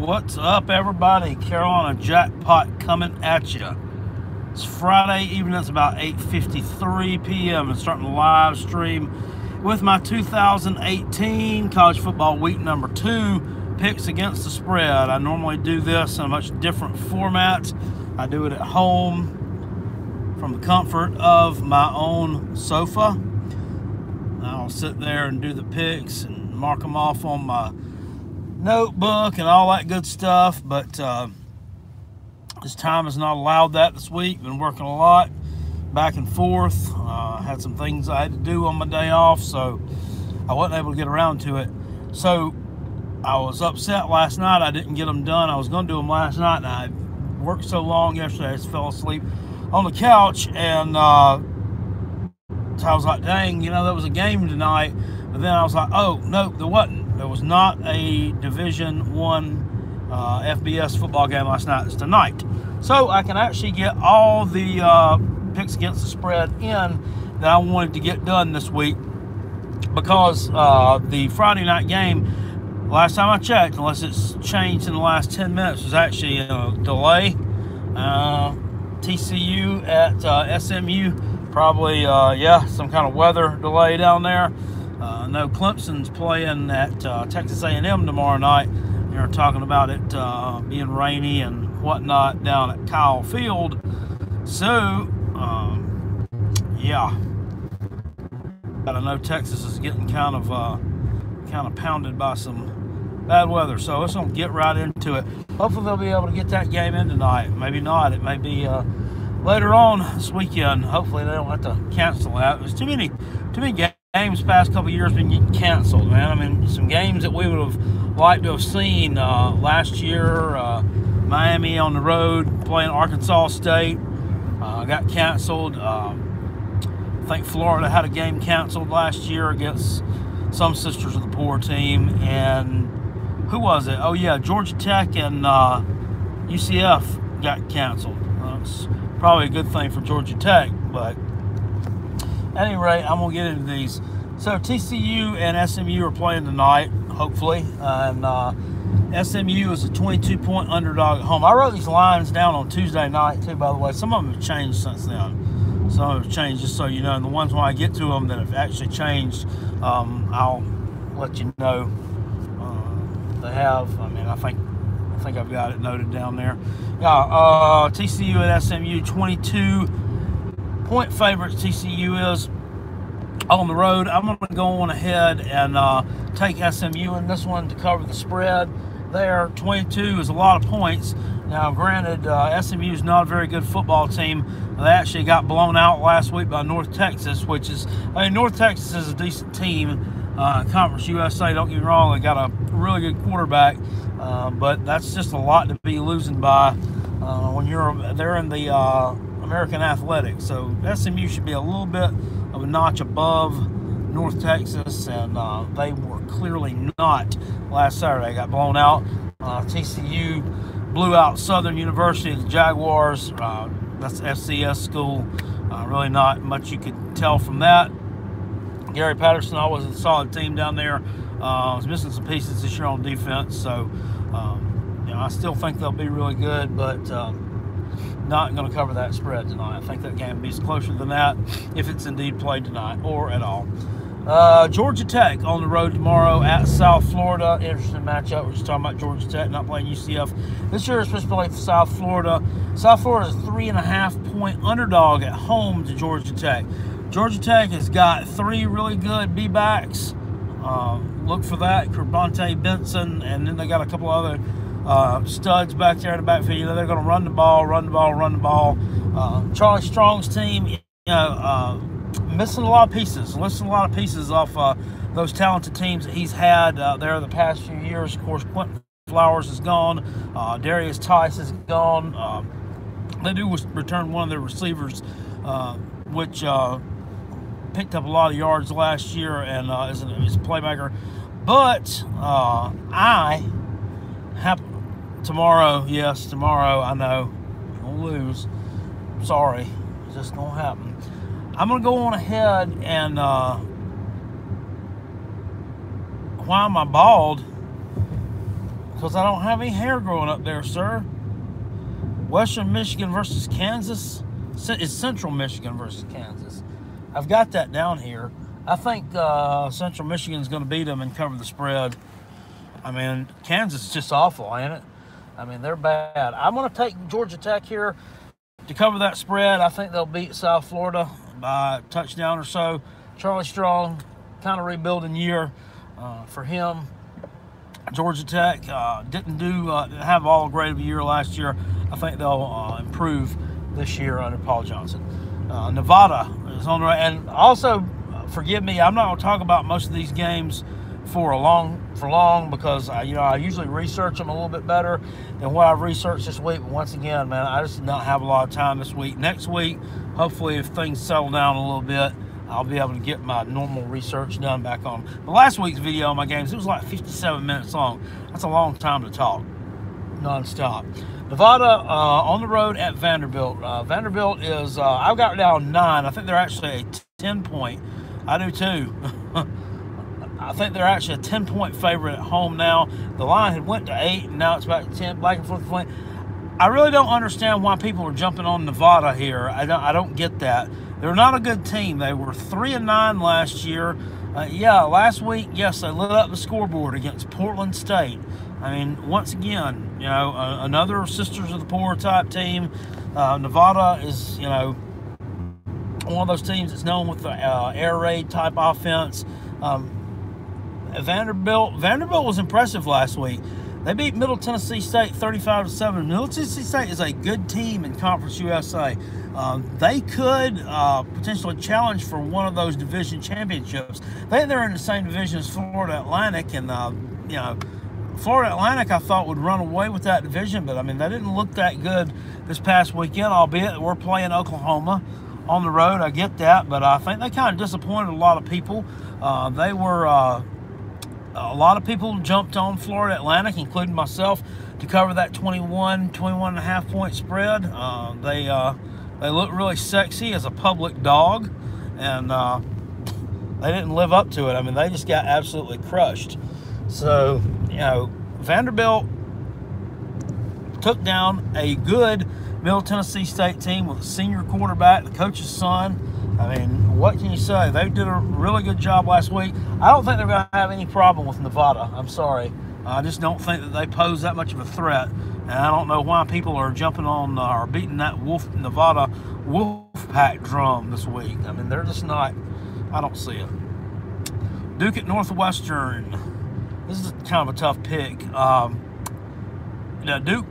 What's up, everybody? Carolina Jackpot coming at you. It's Friday evening. It's about 8:53 p.m. and starting the live stream with my 2018 college football week number 2 picks against the spread. I normally do this in a much different format. I do it at home from the comfort of my own sofa. I'll sit there and do the picks and mark them off on my notebook and all that good stuff, but this time has not allowed that this week. Been working a lot back and forth. Had some things I had to do on my day off, so I wasn't able to get around to it. So I was upset last night I didn't get them done. I was going to do them last night, and I worked so long yesterday I just fell asleep on the couch, and so I was like, dang, you know, there was a game tonight. But then I was like, oh, no, there wasn't. There was not a Division I FBS football game last night. It's tonight. So I can actually get all the picks against the spread in that I wanted to get done this week, because the Friday night game, last time I checked, unless it's changed in the last 10 minutes, was actually a delay. TCU at SMU, probably, some kind of weather delay down there. I know Clemson's playing at Texas A&M tomorrow night. They're talking about it being rainy and whatnot down at Kyle Field. So, yeah. But I know Texas is getting kind of pounded by some bad weather. So let's get right into it. Hopefully they'll be able to get that game in tonight. Maybe not. It may be later on this weekend. Hopefully they don't have to cancel that. There's too many games the past couple of years been getting canceled, man. I mean, some games that we would have liked to have seen last year. Miami on the road playing Arkansas State got canceled. I think Florida had a game canceled last year against some Sisters of the Poor team. And who was it? Oh, yeah, Georgia Tech and UCF got canceled. It's probably a good thing for Georgia Tech, but at any rate, I'm going to get into these. So TCU and SMU are playing tonight, hopefully. And SMU is a 22-point underdog at home. I wrote these lines down on Tuesday night, too, by the way. Some of them have changed since then. Some of them have changed, just so you know. And the ones when I get to them that have actually changed, I'll let you know. They have. I mean, I think I've got it noted down there. Yeah, TCU and SMU, 22-point favorites. TCU is on the road. I'm going to go on ahead and take SMU in this one to cover the spread there. 22 is a lot of points. Now, granted, SMU is not a very good football team. They actually got blown out last week by North Texas, which is, I mean, North Texas is a decent team. Conference USA, don't get me wrong, they got a really good quarterback, but that's just a lot to be losing by when they're in the American Athletics. So SMU should be a little bit of a notch above North Texas, and they were clearly not last Saturday. Got blown out. TCU blew out Southern University, the Jaguars. That's FCS school. Really not much you could tell from that. Gary Patterson always a solid team down there. Was missing some pieces this year on defense, so I still think they'll be really good, but not going to cover that spread tonight. I think that game will be closer than that if it's indeed played tonight or at all. Georgia Tech on the road tomorrow at South Florida. Interesting matchup. We're just talking about Georgia Tech not playing UCF. This year is supposed to play for South Florida. South Florida is a 3.5-point underdog at home to Georgia Tech. Georgia Tech has got 3 really good B-backs. Look for that. Kerbonte Benson, and then they got a couple other studs back there in the backfield. You know, they're going to run the ball. Charlie Strong's team, missing a lot of pieces. Missing a lot of pieces off those talented teams that he's had there the past few years. Of course, Quentin Flowers is gone. Darius Tice is gone. They do return one of their receivers, which picked up a lot of yards last year and is a playmaker. But I have tomorrow, I know, I'll lose. Sorry, it's just going to happen. I'm going to go on ahead and why am I bald? because I don't have any hair growing up there, sir. Western Michigan versus Kansas. It's Central Michigan versus Kansas. I've got that down here. I think Central Michigan is going to beat them and cover the spread. I mean, Kansas is just awful, ain't it? I mean, they're bad. I'm going to take Georgia Tech here to cover that spread. I think they'll beat South Florida by a touchdown or so. Charlie Strong, kind of rebuilding year for him. Georgia Tech didn't have all great of a year last year. I think they'll improve this year under Paul Johnson. Nevada is on the right, and also forgive me, I'm not going to talk about most of these games for long because I usually research them a little bit better than what I've researched this week. But once again, man, I just did not have a lot of time this week. Next week, hopefully, if things settle down a little bit, I'll be able to get my normal research done back on. The last week's video on my games, it was like 57 minutes long. That's a long time to talk nonstop. Nevada on the road at Vanderbilt. Vanderbilt is, I've got down 9. I think they're actually a 10-point. I do too. I think they're actually a 10-point favorite at home now. The line had went to 8, and now it's back to 10. Back and forth. I really don't understand why people are jumping on Nevada here. I don't get that. They're not a good team. They were 3-9 last year. Last week, yes, they lit up the scoreboard against Portland State. I mean, once again, another Sisters of the Poor type team. Nevada is, one of those teams that's known with the air raid type offense. Vanderbilt was impressive last week. They beat Middle Tennessee State 35-7. Middle Tennessee State is a good team in Conference USA. They could potentially challenge for one of those division championships. They're in the same division as Florida Atlantic, and Florida Atlantic I thought would run away with that division, but I mean they didn't look that good this past weekend. Albeit we're playing Oklahoma on the road, I get that, but I think they kind of disappointed a lot of people. A lot of people jumped on Florida Atlantic, including myself, to cover that 21.5 point spread. They look really sexy as a public dog, and they didn't live up to it. I mean, they just got absolutely crushed. So, Vanderbilt took down a good Middle Tennessee State team with a senior quarterback, the coach's son. I mean, what can you say? They did a really good job last week. I don't think they're going to have any problem with Nevada. I'm sorry. I just don't think that they pose that much of a threat. And I don't know why people are jumping on or beating that Nevada Wolfpack drum this week. I mean, they're just not. I don't see it. Duke at Northwestern. This is kind of a tough pick. Duke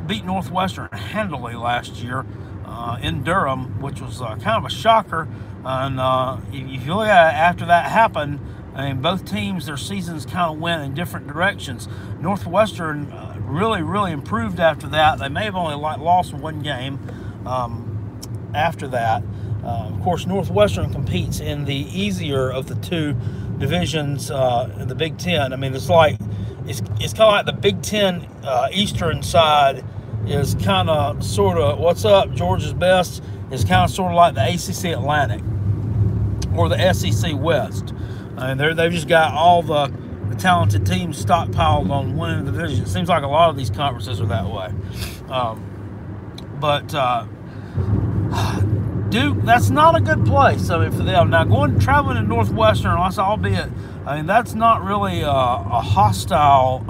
beat Northwestern handily last year in Durham, which was kind of a shocker. And if you look at it after that happened, I mean, both teams, their seasons kind of went in different directions. Northwestern really, really improved after that. They may have only lost one game after that. Of course, Northwestern competes in the easier of the two divisions in the Big Ten. I mean, it's kind of like the Big Ten Eastern side is kind of sort of what's up. Georgia's best is kind of sort of like the ACC Atlantic or the SEC West. And they've just got all the talented teams stockpiled on one end of the division. It seems like a lot of these conferences are that way. But Duke, that's not a good place. I mean, for them now traveling to Northwestern, albeit, I mean, that's not really a hostile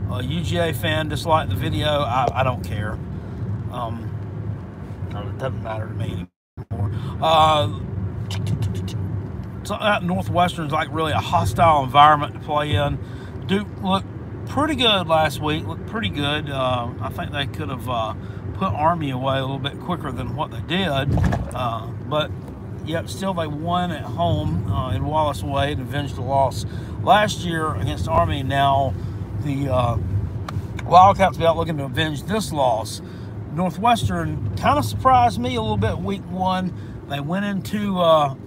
UGA fan. Just like the video, I don't care. It doesn't matter to me anymore. Northwestern's like really a hostile environment to play in. Duke looked pretty good last week. Looked pretty good. I think they could have put Army away a little bit quicker than what they did. But yet still they won at home in Wallace Wade and avenged the loss last year against Army. Now the Wildcats will be out looking to avenge this loss. Northwestern kind of surprised me a little bit week 1. They went into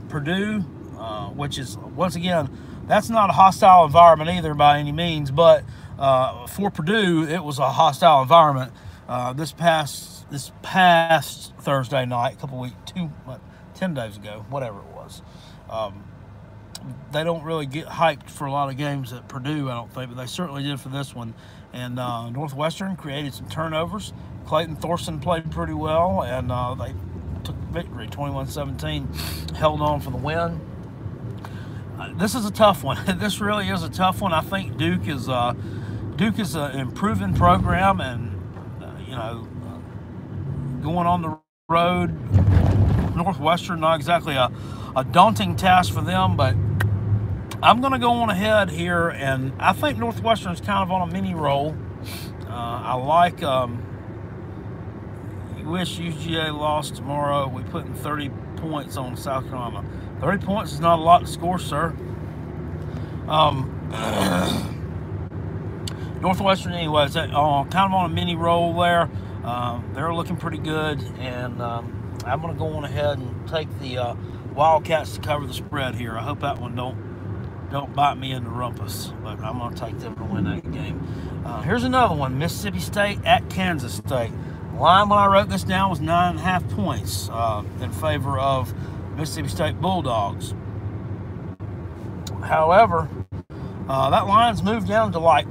Purdue, which is, once again, that's not a hostile environment either by any means, but for Purdue, it was a hostile environment this past Thursday night, 10 days ago, whatever it was. they don't really get hyped for a lot of games at Purdue, I don't think, but they certainly did for this one. And Northwestern created some turnovers. Clayton Thorson played pretty well, and they took victory, 21-17, held on for the win. This is a tough one. This really is a tough one. I think Duke is an improving program, and going on the road, Northwestern, not exactly a daunting task for them, but I'm going to go on ahead here, and I think Northwestern's kind of on a mini roll. I like. You wish UGA lost tomorrow. We put in 30 points on South Carolina. 30 points is not a lot to score, sir. Northwestern, anyways, kind of on a mini roll there. They're looking pretty good, and I'm going to go on ahead and take the Wildcats to cover the spread here. I hope that one don't bite me in the rumpus, but I'm going to take them to win that game. Here's another one: Mississippi State at Kansas State. The line when I wrote this down was 9.5 points in favor of Mississippi State Bulldogs. However, that line's moved down to like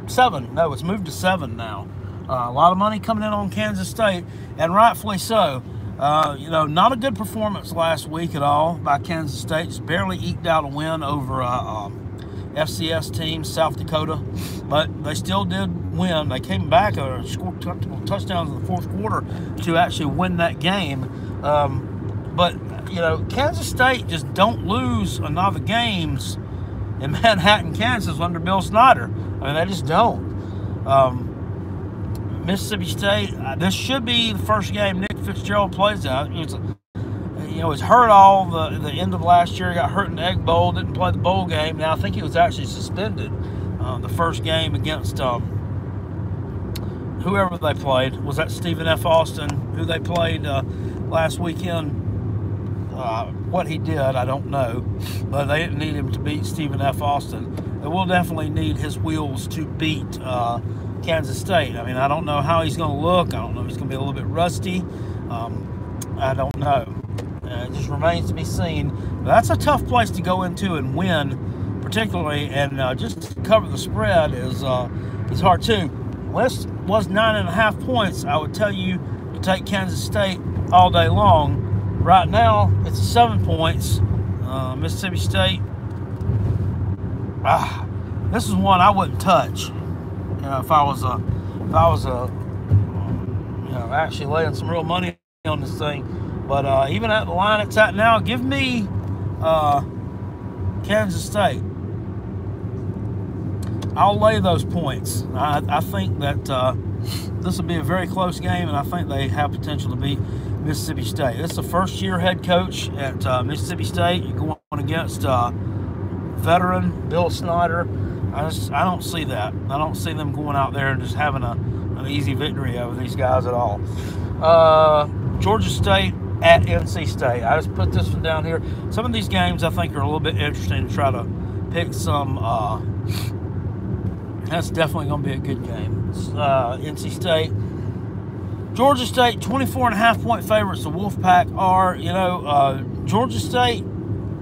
7. No, it's moved to 7 now. A lot of money coming in on Kansas State, and rightfully so. Not a good performance last week at all by Kansas State. Just barely eked out a win over FCS team, South Dakota. But they still did win. They came back and scored touchdowns in the fourth quarter to actually win that game. But Kansas State just don't lose another games in Manhattan, Kansas under Bill Snyder. I mean, they just don't. Mississippi State, this should be the first game Nick Fitzgerald plays out. He's hurt all the end of last year. He got hurt in the Egg Bowl, didn't play the bowl game. Now, I think he was actually suspended the first game against whoever they played. Was that Stephen F. Austin, who they played last weekend? What he did, I don't know. But they didn't need him to beat Stephen F. Austin. They will definitely need his wheels to beat Kansas State. I mean, I don't know how he's going to look. I don't know if he's going to be a little bit rusty. I don't know. It just remains to be seen. But that's a tough place to go into and win, particularly, and just to cover the spread is hard too. Unless it was 9.5 points, I would tell you to take Kansas State all day long. Right now, it's 7 points. Mississippi State. This is one I wouldn't touch. If I was actually laying some real money on this thing. But even at the line it's at now, give me Kansas State. I'll lay those points. I think that this will be a very close game, and I think they have potential to beat Mississippi State. It's the first-year head coach at Mississippi State. You're going against veteran Bill Snyder. I don't see that. I don't see them going out there and just having an easy victory over these guys at all. Georgia State at NC State. I just put this one down here. Some of these games I think are a little bit interesting to try to pick some. That's definitely going to be a good game. NC State. Georgia State, 24.5 point favorites. The Wolfpack are, Georgia State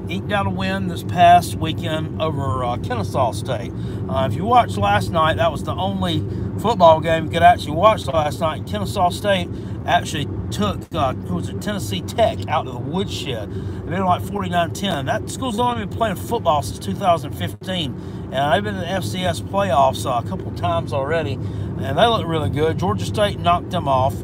eked out a win this past weekend over Kennesaw State. If you watched last night, that was the only football game you could actually watch last night. Kennesaw State actually took Tennessee Tech out of the woodshed. They made it like 49-10. That school's only been playing football since 2015, and they've been in the FCS playoffs a couple times already, and they look really good. Georgia State knocked them off.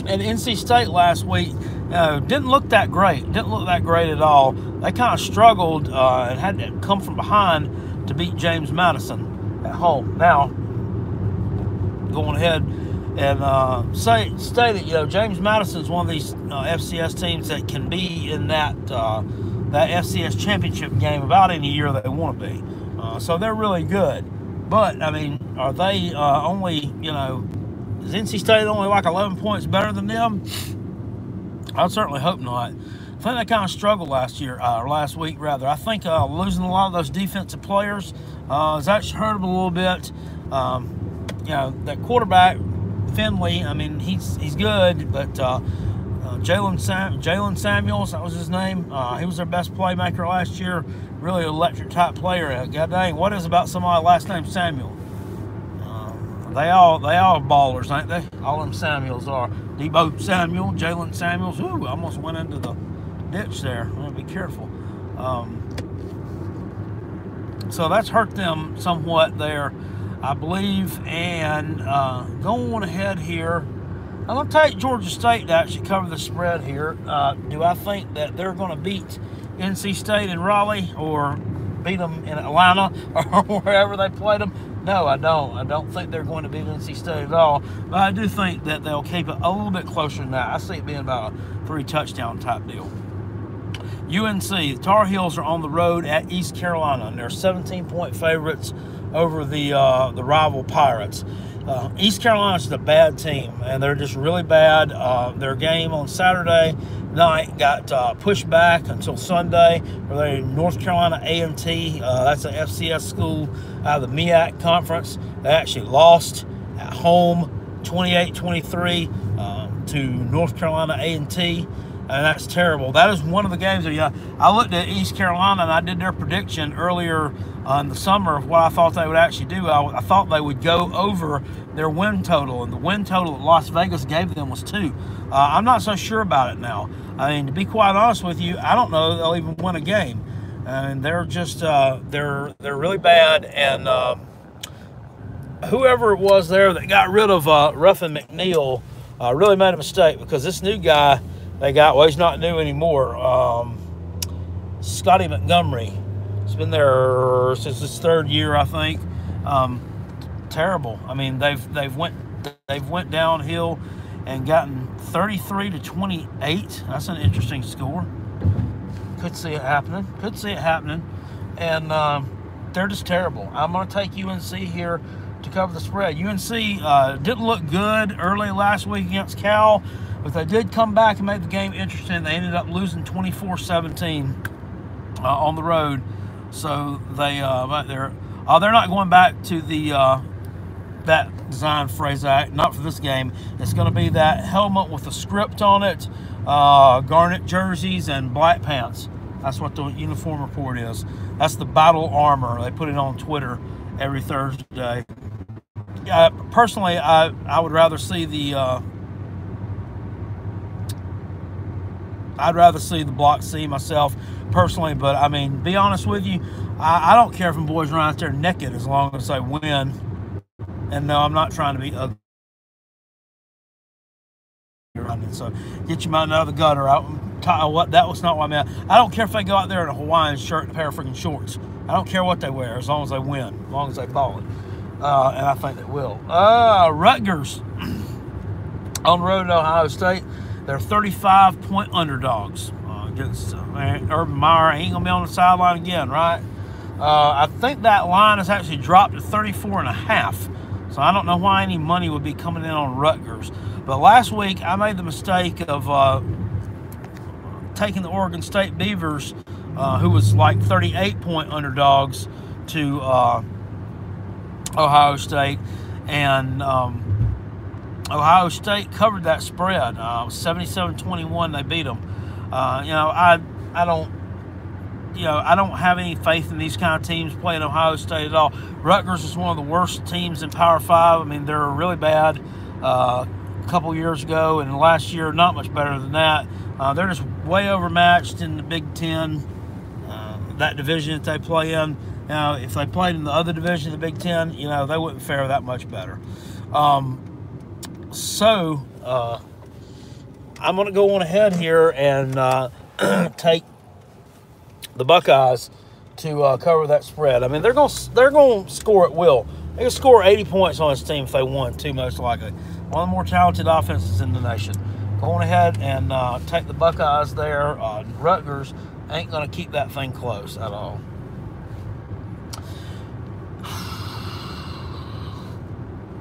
And NC State last week didn't look that great. Didn't look that great at all. They kind of struggled and had to come from behind to beat James Madison at home. Now, going ahead and say that James Madison is one of these FCS teams that can be in that FCS championship game about any year they want to be. So they're really good. But I mean, are they only is NC State only like 11 points better than them? I certainly hope not. I think they kind of struggled last week. I think losing a lot of those defensive players has actually hurt them a little bit. That quarterback, Finley, I mean, he's good, but Jalen Samuels, that was his name. He was their best playmaker last year. Really electric type player. God dang, what is about somebody last name Samuel? They all ballers, ain't they? All them Samuels are. Debo Samuel, Jalen Samuels. Ooh, I almost went into the ditch there. I'm gonna be careful. So that's hurt them somewhat there, I believe. And going ahead here, I'm going to take Georgia State to actually cover the spread here. Do I think that they're going to beat NC State in Raleigh or beat them in Atlanta or wherever they played them? No, I don't. I don't think they're going to beat NC State at all. But I do think that they'll keep it a little bit closer than that. I see it being about a 3-touchdown type deal. UNC, the Tar Heels are on the road at East Carolina, and they're 17-point favorites over the rival Pirates. East Carolina's a bad team, and they're just really bad. Their game on Saturday night got pushed back until Sunday, where they North Carolina A&T. That's an FCS school out of the MEAC conference. They actually lost at home 28-23 to North Carolina A&T. And that's terrible. That is one of the games that I looked at East Carolina, and I did their prediction earlier in the summer of what I thought they would actually do. I thought they would go over their win total, and the win total that Las Vegas gave them was 2. I'm not so sure about it now. I mean, to be quite honest with you, I don't know they'll even win a game. And they're just they're really bad. And whoever it was there that got rid of Ruffin McNeil really made a mistake, because this new guy they got, well, he's not new anymore. Scotty Montgomery. He's been there since his 3rd year, I think. Terrible. I mean, they've went downhill and gotten 33-28. That's an interesting score. Could see it happening. And they're just terrible. I'm going to take UNC here to cover the spread. UNC didn't look good early last week against Cal, but they did come back and make the game interesting. They ended up losing 24-17 on the road. So they're not going back to the that design phrase act, not for this game. It's going to be that helmet with a script on it, garnet jerseys, and black pants. That's what the uniform report is. That's the battle armor. They put it on Twitter every Thursday. Personally, I would rather see the block C myself, personally, but I mean, be honest with you, I don't care if them boys run out there naked as long as they win. And no, I'm not trying to be ugly. So get your mind out of the gutter. That was not what I meant. I don't care if they go out there in a Hawaiian shirt and a pair of freaking shorts. I don't care what they wear as long as they win, as long as they ball it. And I think they will. Rutgers on the road at Ohio State. They're 35-point underdogs against Urban Meyer. Ain't going to be on the sideline again, right? I think that line has actually dropped to 34.5. So I don't know why any money would be coming in on Rutgers. But last week, I made the mistake of taking the Oregon State Beavers, who was like 38-point underdogs, to Ohio State. And Ohio State covered that spread. 77-21, they beat them. I don't have any faith in these kind of teams playing Ohio State at all. Rutgers is one of the worst teams in Power 5. I mean, they're really bad a couple years ago, and last year not much better than that. They're just way overmatched in the Big Ten, that division that they play in. If they played in the other division, the Big Ten, they wouldn't fare that much better. So I'm going to go on ahead here and take the Buckeyes to cover that spread. I mean, they're going to score at will. They can score 80 points on this team if they want to, most likely. One of the more talented offenses in the nation. Going ahead and take the Buckeyes there. Rutgers ain't going to keep that thing close at all.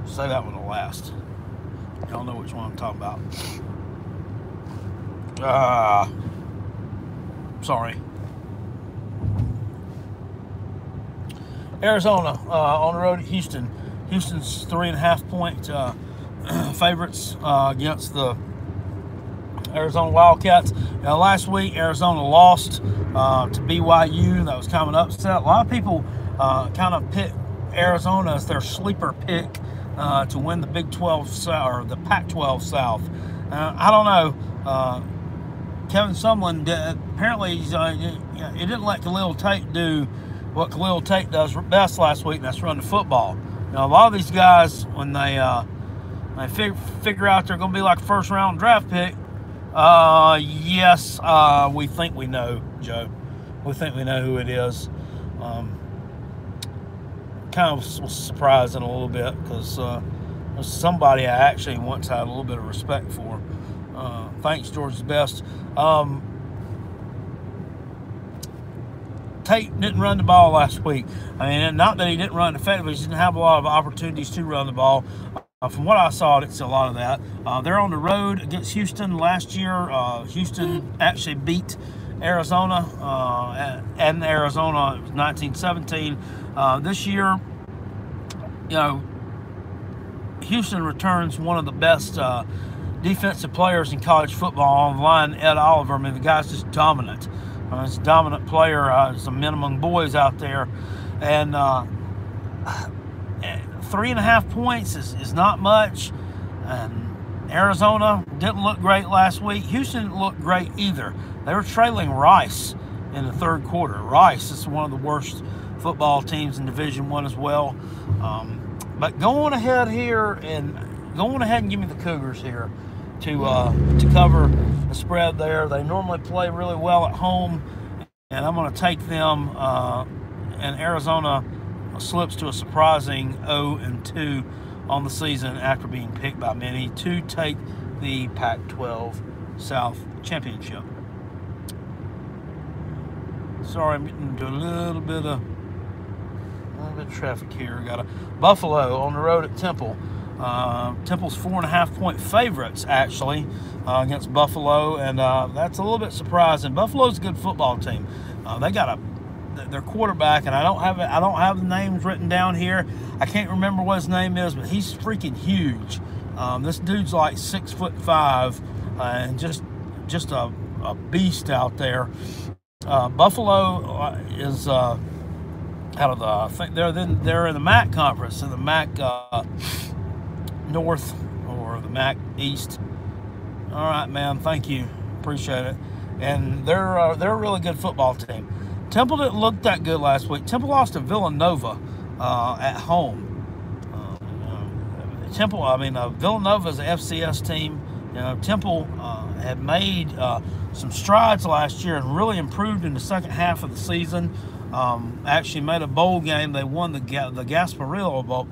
Say that one will last. Y'all know which one I'm talking about. Sorry. Arizona on the road at Houston. Houston's 3.5-point favorites against the Arizona Wildcats. Last week, Arizona lost to BYU. That was kind of an upset. A lot of people kind of pick Arizona as their sleeper pick to win the Big 12 South, or the Pac-12 South. I don't know. Kevin Sumlin apparently he didn't let Khalil Tate do what Khalil Tate does best last week, and that's run the football. A lot of these guys, when they figure out they're going to be like a first-round draft pick, yes, we think we know, Joe. We think we know who it is. Kind of was surprising a little bit because there's somebody I actually once had a little bit of respect for. Thanks, George's Best. Tate didn't run the ball last week. I mean, not that he didn't run effectively, he didn't have a lot of opportunities to run the ball. From what I saw, it's a lot of that. They're on the road against Houston last year. Houston actually beat Arizona, and Arizona 19-17. This year, Houston returns one of the best defensive players in college football on the line, Ed Oliver. I mean, the guy's just dominant. He's a dominant player. There's some men among boys out there. And 3.5 points is not much. And Arizona didn't look great last week. Houston didn't look great either. They were trailing Rice in the third quarter. Rice is one of the worst football teams in Division I as well. But going ahead and give me the Cougars here to cover the spread there. They normally play really well at home, and I'm going to take them. And Arizona slips to a surprising 0-2 on the season after being picked by many to take the Pac-12 South Championship. Sorry, I'm getting into a little bit of traffic here. Got a Buffalo on the road at Temple. Temple's 4.5-point favorites actually against Buffalo, and that's a little bit surprising. Buffalo's a good football team. They got their quarterback, and I don't have the names written down here. I can't remember what his name is, but he's freaking huge. This dude's like 6'5", and just a beast out there. Buffalo is out of the, I think they're in the MAC conference, in the MAC North or the MAC East. All right, man, thank you, appreciate it. And they're a really good football team. Temple didn't look that good last week. Temple lost to Villanova at home. Villanova is an FCS team. Temple had made some strides last year and really improved in the second half of the season. Actually made a bowl game. They won the Gasparilla Bowl,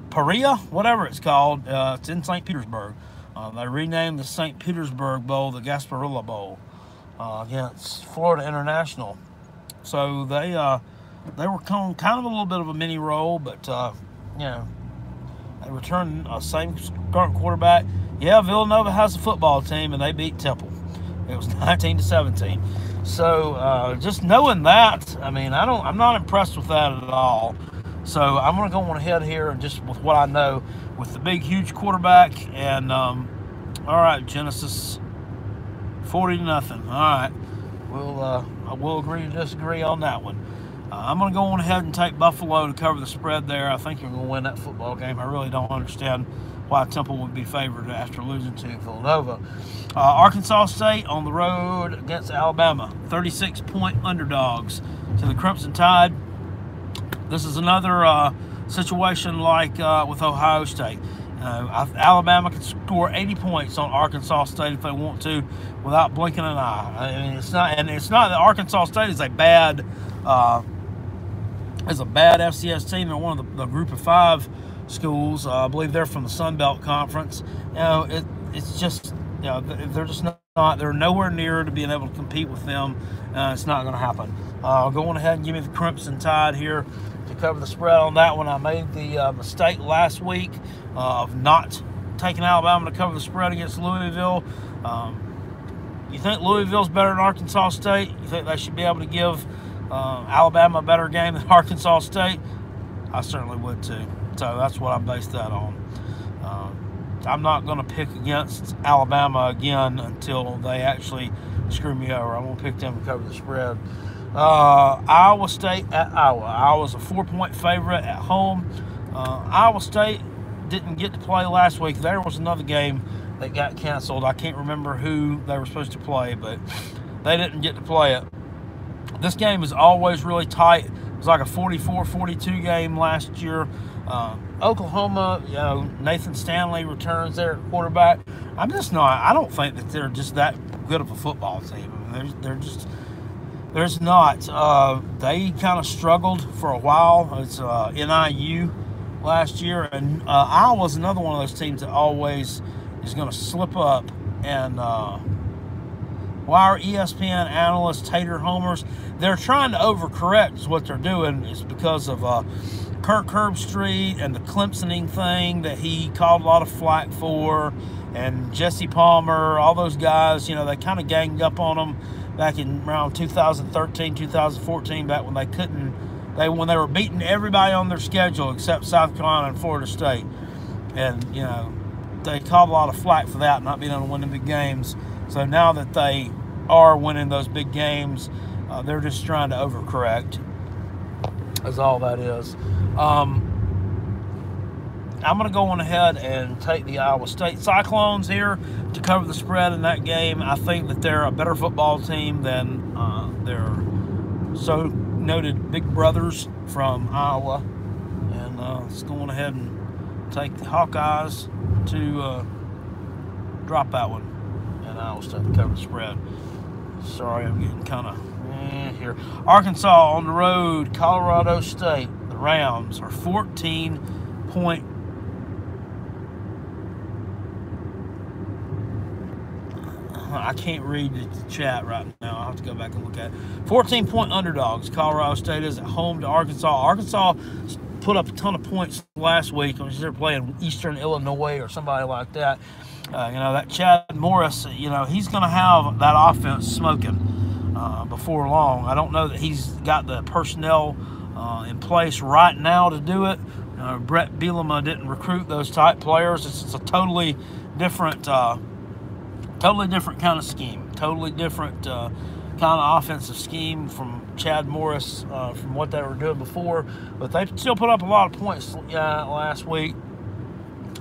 Paria, whatever it's called. It's in St. Petersburg. They renamed the St. Petersburg Bowl the Gasparilla Bowl against Florida International. So they were kind of a little bit of a mini roll, but they returned the same starting quarterback. Yeah, Villanova has a football team, and they beat Temple. It was 19-17. So just knowing that, I mean, I'm not impressed with that at all. So I'm going to go on ahead here and just with what I know with the big, huge quarterback. And all right, Genesis, 40-0. All right, we'll agree to disagree on that one. I'm going to go on ahead and take Buffalo to cover the spread there. I think you're going to win that football game. I really don't understand why Temple would be favored after losing to Villanova. Arkansas State on the road against Alabama. 36-point underdogs to the Crimson Tide. This is another situation like with Ohio State. Alabama can score 80 points on Arkansas State if they want to without blinking an eye. I mean, it's not that Arkansas State is a bad FCS team. They're one of the group of 5 schools. I believe they're from the Sun Belt Conference. It's just, they're just not. They're nowhere near to being able to compete with them. It's not going to happen. Go on ahead and give me the Crimson Tide here to cover the spread on that one. I made the mistake last week of not taking Alabama to cover the spread against Louisville. You think Louisville's better than Arkansas State? You think they should be able to give Alabama a better game than Arkansas State? I certainly would too. So that's what I based that on. I'm not going to pick against Alabama again until they actually screw me over. I'm going to pick them to cover the spread. Iowa State at Iowa. Iowa's a 4-point favorite at home. Iowa State didn't get to play last week. There was another game that got canceled. I can't remember who they were supposed to play, but they didn't get to play it. This game is always really tight. It was like a 44-42 game last year. Oklahoma, Nathan Stanley returns there at quarterback. I don't think that they're just that good of a football team. I mean, there's not. They kind of struggled for a while. It's NIU last year, and Iowa's another one of those teams that always is going to slip up. And why are ESPN analysts hater homers? They're trying to overcorrect is what they're doing. It's because of Kirk Herbstreit and the Clemsoning thing that he called a lot of flack for, and Jesse Palmer, all those guys, they kind of ganged up on them back in around 2013, 2014, back when when they were beating everybody on their schedule except South Carolina and Florida State. And, they called a lot of flack for that, not being able to win the big games. So now that they are winning those big games, they're just trying to overcorrect. That's all that is. I'm going to go on ahead and take the Iowa State Cyclones here to cover the spread in that game. I think that they're a better football team than their so noted big brothers from Iowa. And let's go on ahead and take the Hawkeyes to drop that one. And Iowa State to cover the spread. Sorry, I'm getting kind of here. Arkansas on the road, Colorado State. The Rams are 14-point. I can't read the chat right now. I'll have to go back and look at it. 14-point underdogs. Colorado State is at home to Arkansas. Arkansas put up a ton of points last week. They're playing Eastern Illinois or somebody like that. That Chad Morris, he's going to have that offense smoking before long. I don't know that he's got the personnel in place right now to do it. Brett Bielema didn't recruit those type players. It's a totally different kind of scheme. Totally different kind of offensive scheme from Chad Morris from what they were doing before. But they still put up a lot of points last week.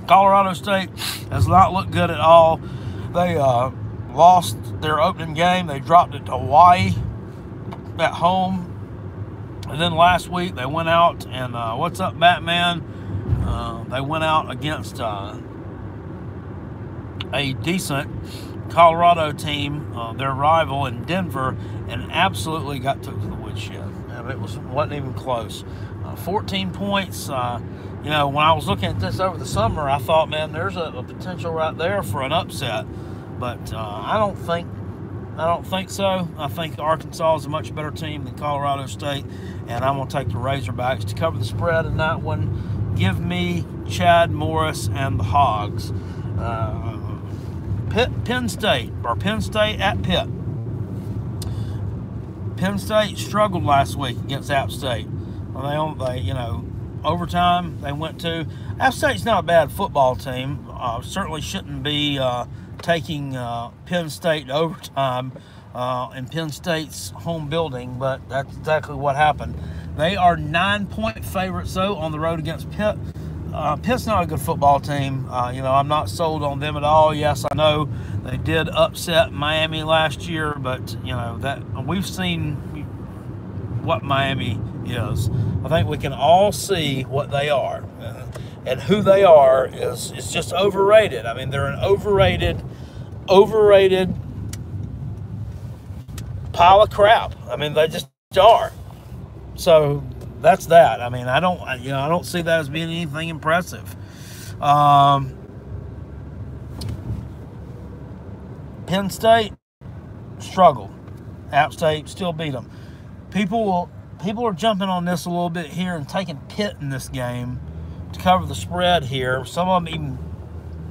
Colorado State has not looked good at all. They lost their opening game. They dropped it to Hawaii at home. And then last week they went out and, what's up, Batman? They went out against a decent Colorado team, their rival in Denver, and absolutely got took to the woodshed. It wasn't even close. 14 points. When I was looking at this over the summer, I thought, man, there's a potential right there for an upset. But I don't think so. I think Arkansas is a much better team than Colorado State, and I'm going to take the Razorbacks to cover the spread in that one. Give me Chad Morris and the Hogs. Penn State at Pitt. Penn State struggled last week against App State. Overtime they went to. App State's not a bad football team. Certainly shouldn't be taking Penn State to overtime in Penn State's home building, but that's exactly what happened. They are 9-point favorites, though, on the road against Pitt. Pitt's not a good football team. I'm not sold on them at all. Yes, I know they did upset Miami last year, but, that we've seen what Miami is. I think we can all see what they are. And who they are is just overrated. I mean, they're an overrated pile of crap. I mean, they just are. So that's that. I mean, I don't see that as being anything impressive. Penn State struggled. App State still beat them. People are jumping on this a little bit here and taking Pitt in this game to cover the spread here. Some of them even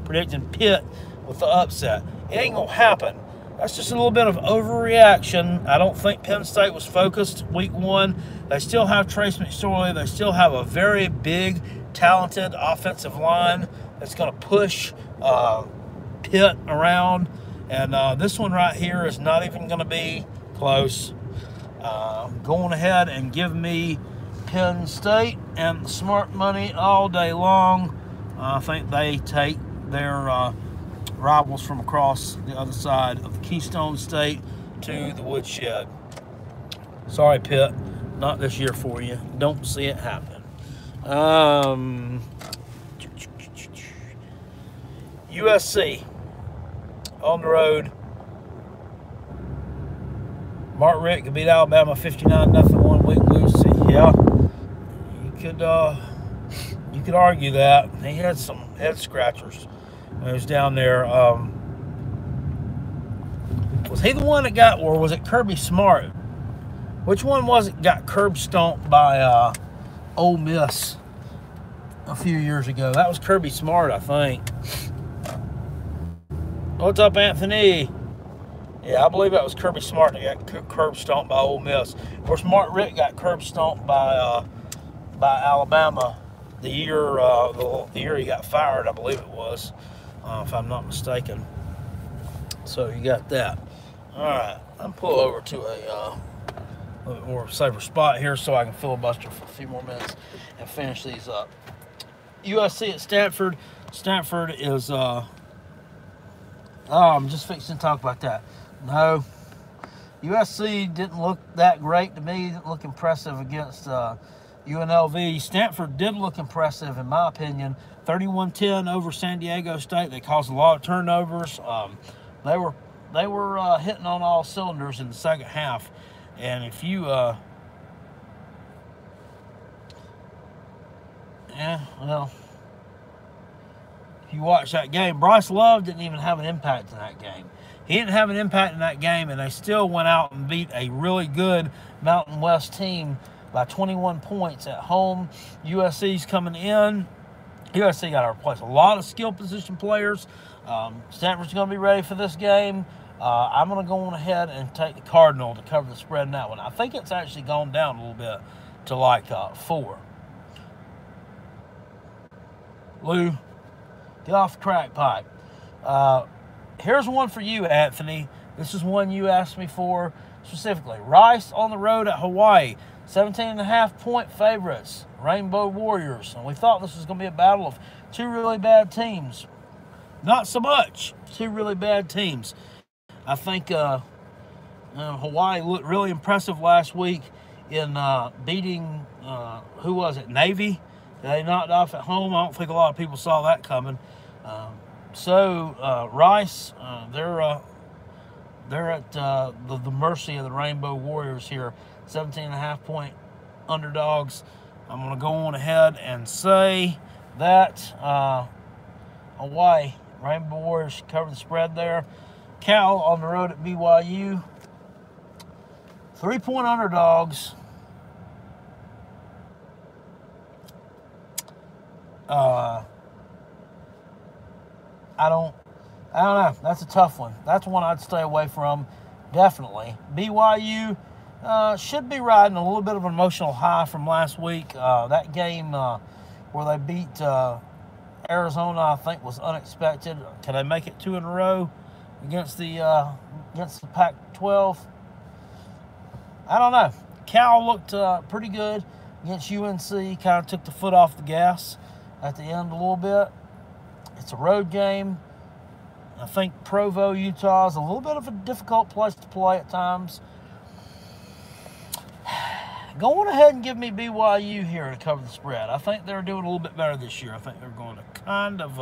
predicting Pitt with the upset. It ain't going to happen. That's just a little bit of overreaction. I don't think Penn State was focused week one. They still have Trace McSorley. They still have a very big, talented offensive line that's going to push Pitt around. And this one right here is not even going to be close. Going ahead and give me Penn State and the smart money all day long. I think they take their rivals from across the other side of the Keystone State to the woodshed. Sorry, Pitt, not this year for you. Don't see it happening. USC on the road. Mark Richt could beat Alabama 59-0 1 week. Lucy, yeah, you could argue that. He had some head scratchers when he was down there. Was he the one that got, or was it Kirby Smart? Which one was it got curb stomped by Ole Miss a few years ago? That was Kirby Smart, I think. What's up, Anthony? Yeah, I believe that was Kirby Smart that got curb stomped by Ole Miss. Of course, Mark Richt got curb stomped by Alabama the year he got fired, I believe it was, if I'm not mistaken. So you got that. All right, I'm pull over to a little bit more safer spot here so I can filibuster for a few more minutes and finish these up. USC at Stanford. Stanford is. I'm just fixing to talk about that. No, USC didn't look that great to me. Didn't look impressive against UNLV. Stanford did look impressive, in my opinion. 31-10 over San Diego State. They caused a lot of turnovers. They were hitting on all cylinders in the second half. And if you, if you watch that game, Bryce Love didn't even have an impact in that game. He didn't have an impact in that game, and they still went out and beat a really good Mountain West team by 21 points at home. USC's coming in. USC got to replace a lot of skill position players. Stanford's going to be ready for this game. I'm going to go on ahead and take the Cardinal to cover the spread in that one. I think it's actually gone down a little bit to like 4. Lou, get off the crack pipe. Here's one for you, Anthony. This is one you asked me for specifically. Rice on the road at Hawaii. 17.5-point favorites. Rainbow Warriors. And we thought this was going to be a battle of two really bad teams. Not so much. Two really bad teams. I think Hawaii looked really impressive last week in beating, who was it, Navy? They knocked off at home. I don't think a lot of people saw that coming. Rice, they're at the mercy of the Rainbow Warriors here. 17.5-point underdogs. I'm going to go on ahead and say that Hawaii, Rainbow Warriors cover the spread there. Cal on the road at BYU. 3-point underdogs. I don't know. That's a tough one. That's one I'd stay away from, definitely. BYU should be riding a little bit of an emotional high from last week. That game where they beat Arizona, I think, was unexpected. Can they make it 2 in a row against the Pac-12? I don't know. Cal looked pretty good against UNC. Kind of took the foot off the gas at the end a little bit. It's a road game. I think Provo, Utah is a little bit of a difficult place to play at times. Go on ahead and give me BYU here to cover the spread. I think they're doing a little bit better this year. I think they're going to kind of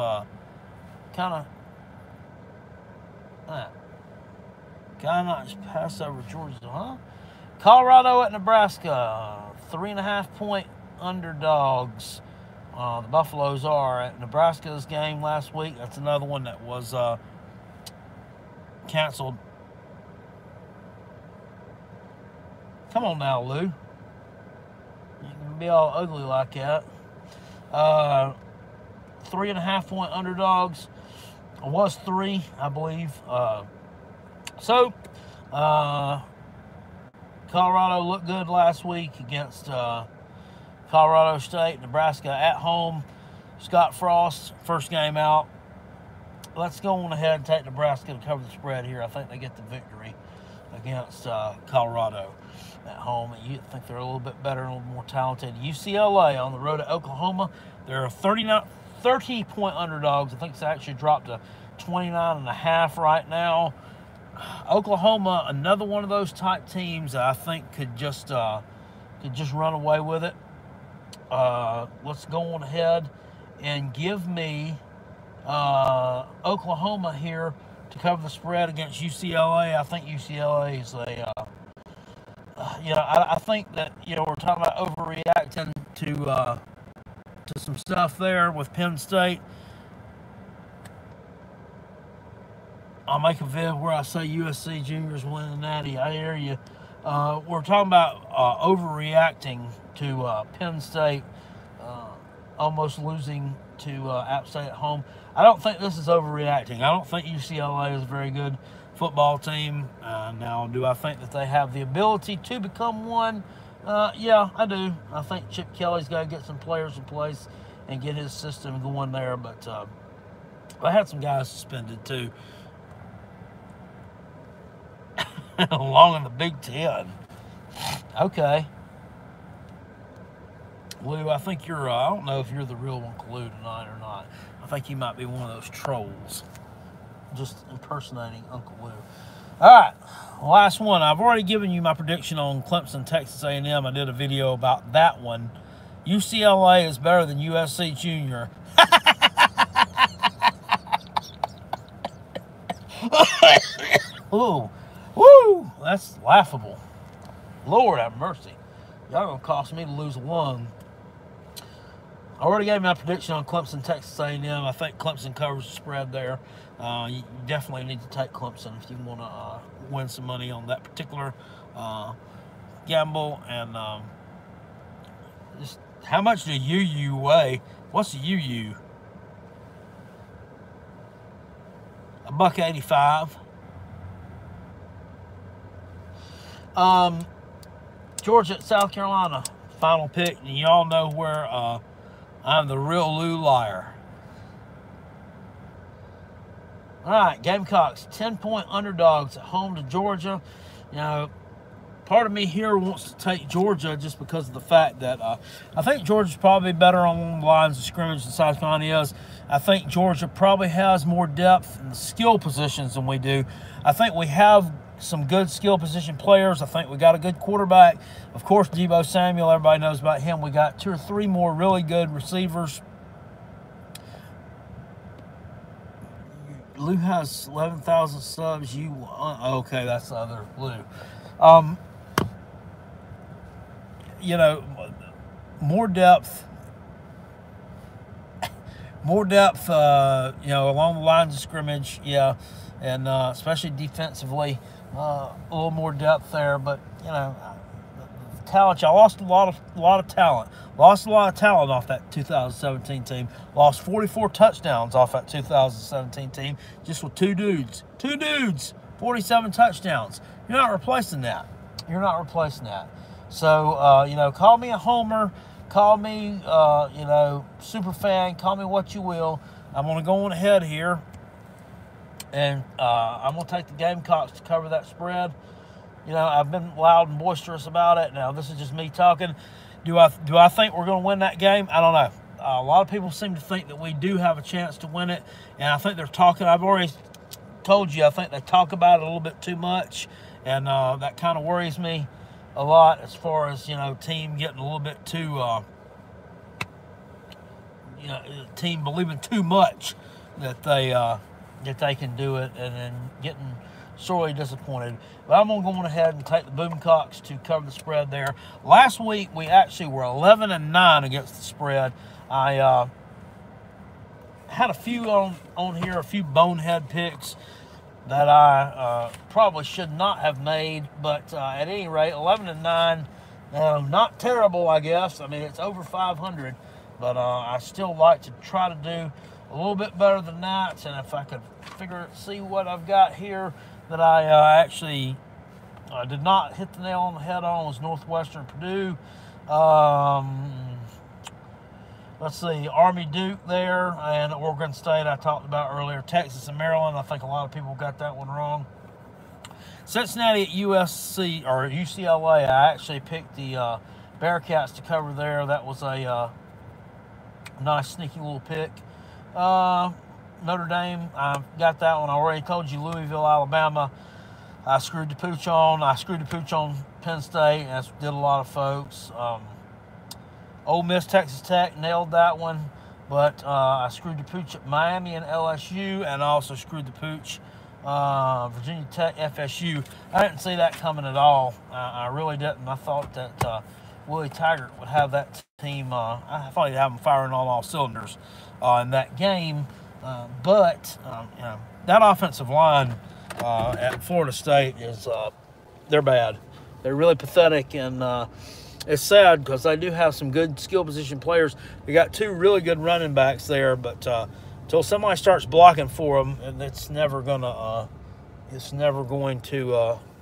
not just pass over Georgia, huh? Colorado at Nebraska, 3.5-point underdogs. The Buffaloes are at Nebraska's game last week. That's another one that was canceled. Come on now, Lou. You can be all ugly like that. 3.5-point underdogs. It was 3, I believe. Colorado looked good last week against Colorado State. Nebraska at home. Scott Frost, first game out. let's go on ahead and take Nebraska to cover the spread here. I think they get the victory against Colorado at home. You think they're a little bit better, a little more talented. UCLA on the road to Oklahoma. They're 30-point underdogs. I think it's actually dropped to 29.5 right now. Oklahoma, another one of those type teams that I think could just run away with it. Let's go on ahead and give me Oklahoma here to cover the spread against UCLA. I think UCLA is I think that, we're talking about overreacting to some stuff there with Penn State. I'll make a vid where I say USC juniors win the Natty. I hear you. We're talking about overreacting to Penn State almost losing to App State at home. I don't think this is overreacting. I don't think UCLA is a very good football team. Now, do I think that they have the ability to become one? Yeah, I do. I think Chip Kelly's got to get some players in place and get his system going there. But I had some guys suspended too. Along in the Big Ten. Okay. Lou, I think you're, I don't know if you're the real one, Lou, tonight or not. I think you might be one of those trolls. Just impersonating Uncle Lou. All right, last one. I've already given you my prediction on Clemson, Texas A&M. I did a video about that one. UCLA is better than USC Junior. Ooh, woo, that's laughable. Lord have mercy. Y'all gonna cost me to lose a lung. I already gave my prediction on Clemson, Texas A&M. I think Clemson covers the spread there. You definitely need to take Clemson if you want to win some money on that particular gamble. And just how much do UU weigh? What's a UU? $1.85. Georgia at South Carolina, final pick, and y'all know where I'm the real Lou liar. All right, Gamecocks, 10-point underdogs at home to Georgia. Part of me here wants to take Georgia just because of the fact that I think Georgia's probably better on the lines of scrimmage than South Carolina is. I think Georgia probably has more depth in the skill positions than we do. I think we have some good skill position players. I think we got a good quarterback. Of course, Deebo Samuel, everybody knows about him. We got 2 or 3 more really good receivers. Lou has 11,000 subs. Okay, that's the other Lou. More depth. More depth, along the lines of scrimmage, yeah, and especially defensively. A little more depth there, but talent. I lost a lot of talent. Lost a lot of talent off that 2017 team. Lost 44 touchdowns off that 2017 team, just with 2 dudes. 2 dudes, 47 touchdowns. You're not replacing that. You're not replacing that. So call me a homer, call me super fan, call me what you will. I'm gonna go on ahead here. And I'm going to take the Gamecocks to cover that spread. I've been loud and boisterous about it. Now, this is just me talking. Do I think we're going to win that game? I don't know. A lot of people seem to think that we do have a chance to win it. And I think they're talking. I've already told you, I think they talk about it a little bit too much. And that kind of worries me a lot as far as, team getting a little bit too, team believing too much that they can do it, and then getting sorely disappointed. But I'm going to go on ahead and take the Boomcocks to cover the spread there. Last week, we actually were 11-9 against the spread. I had a few on here, a few bonehead picks that I probably should not have made. But at any rate, 11-9, not terrible, I guess. I mean, it's over 500. But I still like to try to do a little bit better than that, and if I could see what I've got here that I actually did not hit the nail on the head on was Northwestern Purdue. Let's see, Army Duke there, and Oregon State I talked about earlier. Texas and Maryland, I think a lot of people got that one wrong. Cincinnati at USC, or UCLA, I actually picked the Bearcats to cover there. That was a nice sneaky little pick. Notre Dame, I got that one. I already told you. Louisville, Alabama, I screwed the pooch on. I screwed the pooch on Penn State, as did a lot of folks. Ole Miss, Texas Tech, nailed that one. But I screwed the pooch at Miami and LSU, and I also screwed the pooch Virginia Tech, FSU. I didn't see that coming at all. I really didn't. I thought that Willie Taggart would have that team. I thought he'd have them firing on all cylinders in that game. But you know, that offensive line at Florida State is they're bad. They're really pathetic, and it's sad because they do have some good skill position players. They got two really good running backs there, but until somebody starts blocking for them, and it's never going to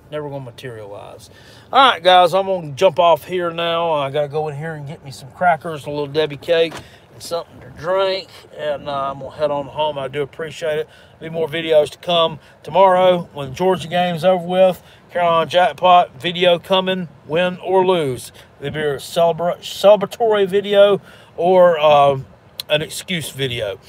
materialize. All right, guys, I'm going to jump off here now. I got to go in here and get me some crackers, a little Debbie cake, and something to drink, and I'm going to head on home. I do appreciate it. There'll be more videos to come tomorrow when the Georgia game's over with. Carolina Jackpot video coming, win or lose. It'll be a celebratory video or an excuse video.